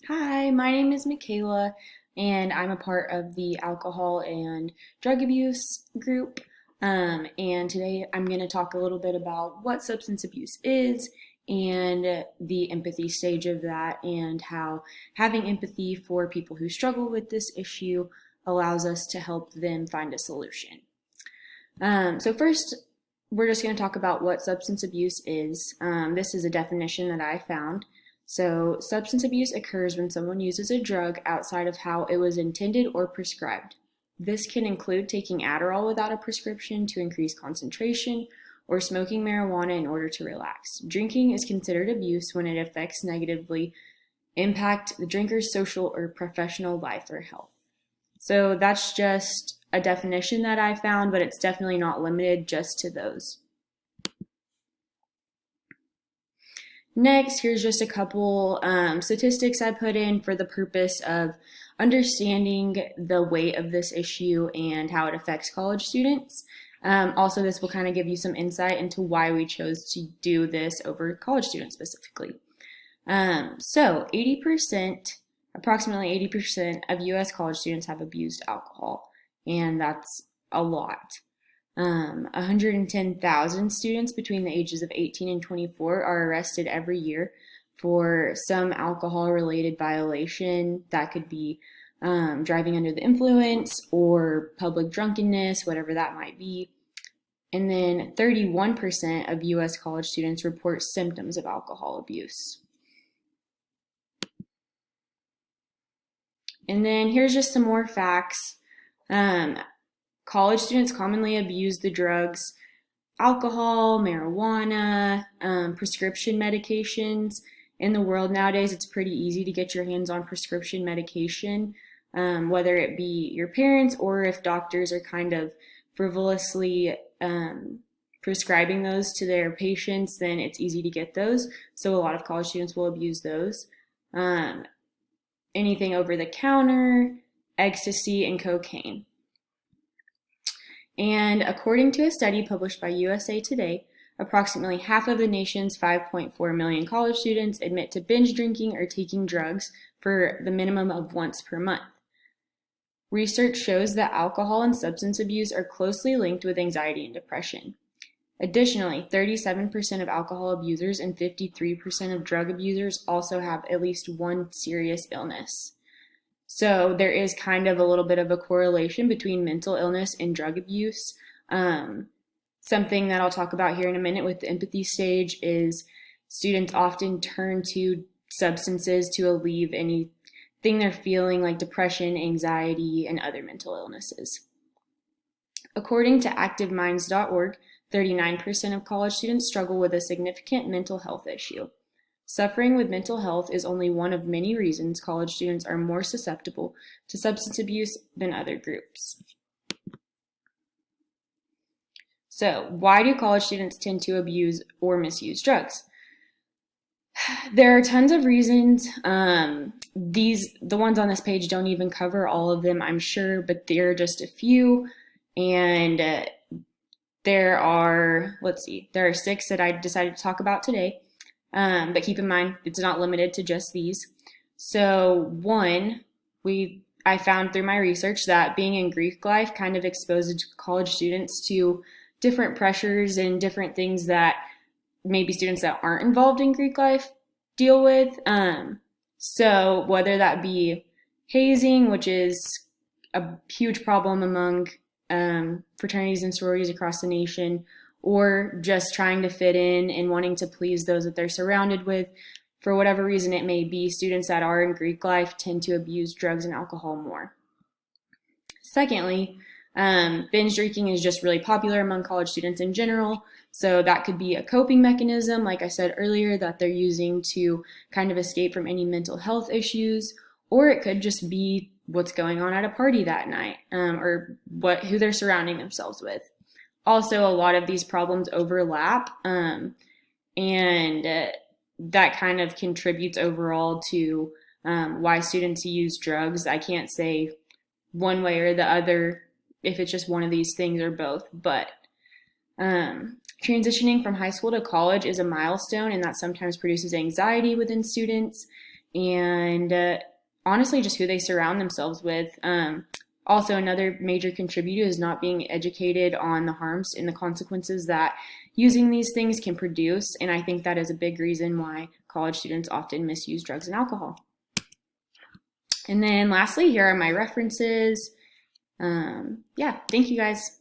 Hi, my name is Michaela, and I'm a part of the alcohol and drug abuse group. And today I'm going to talk a little bit about what substance abuse is and the empathy stage of that, and how having empathy for people who struggle with this issue allows us to help them find a solution. First, we're just going to talk about what substance abuse is. This is a definition that I found. So, substance abuse occurs when someone uses a drug outside of how it was intended or prescribed. This can include taking Adderall without a prescription to increase concentration or smoking marijuana in order to relax. Drinking is considered abuse when it affects negatively impact the drinker's social or professional life or health. So that's just a definition that I found, but it's definitely not limited just to those. Next, here's just a couple statistics I put in for the purpose of understanding the weight of this issue and how it affects college students. Also, this will kind of give you some insight into why we chose to do this over college students specifically. 80%, approximately 80% of US college students have abused alcohol, and that's a lot. 110,000 students between the ages of 18 and 24 are arrested every year for some alcohol related violation. That could be driving under the influence or public drunkenness, whatever that might be. And then 31% of US college students report symptoms of alcohol abuse. And then here's just some more facts. College students commonly abuse the drugs alcohol, marijuana, prescription medications. In the world nowadays, it's pretty easy to get your hands on prescription medication, whether it be your parents or if doctors are kind of frivolously prescribing those to their patients, then it's easy to get those. So a lot of college students will abuse those. Anything over the counter, ecstasy, and cocaine. And according to a study published by USA Today, approximately half of the nation's 5.4 million college students admit to binge drinking or taking drugs for the minimum of once per month. Research shows that alcohol and substance abuse are closely linked with anxiety and depression. Additionally, 37% of alcohol abusers and 53% of drug abusers also have at least one serious illness. So there is kind of a little bit of a correlation between mental illness and drug abuse. Something that I'll talk about here in a minute with the empathy stage is students often turn to substances to alleviate anything they're feeling, like depression, anxiety, and other mental illnesses. According to ActiveMinds.org, 39% of college students struggle with a significant mental health issue. Suffering with mental health is only one of many reasons college students are more susceptible to substance abuse than other groups. So, why do college students tend to abuse or misuse drugs? There are tons of reasons. The ones on this page don't even cover all of them, I'm sure, but there are just a few. And there are 6 that I decided to talk about today. But keep in mind, it's not limited to just these. So one, I found through my research that being in Greek life kind of exposes college students to different pressures and different things that maybe students that aren't involved in Greek life deal with. So whether that be hazing, which is a huge problem among fraternities and sororities across the nation, or just trying to fit in and wanting to please those that they're surrounded with. For whatever reason it may be, students that are in Greek life tend to abuse drugs and alcohol more. Secondly, binge drinking is just really popular among college students in general. So that could be a coping mechanism, like I said earlier, that they're using to kind of escape from any mental health issues, or it could just be what's going on at a party that night, or who they're surrounding themselves with. Also, a lot of these problems overlap, and that kind of contributes overall to why students use drugs. I can't say one way or the other if it's just one of these things or both, but transitioning from high school to college is a milestone, and that sometimes produces anxiety within students. and honestly, just who they surround themselves with. Also, another major contributor is not being educated on the harms and the consequences that using these things can produce. And I think that is a big reason why college students often misuse drugs and alcohol. And then lastly, here are my references. Yeah, thank you guys.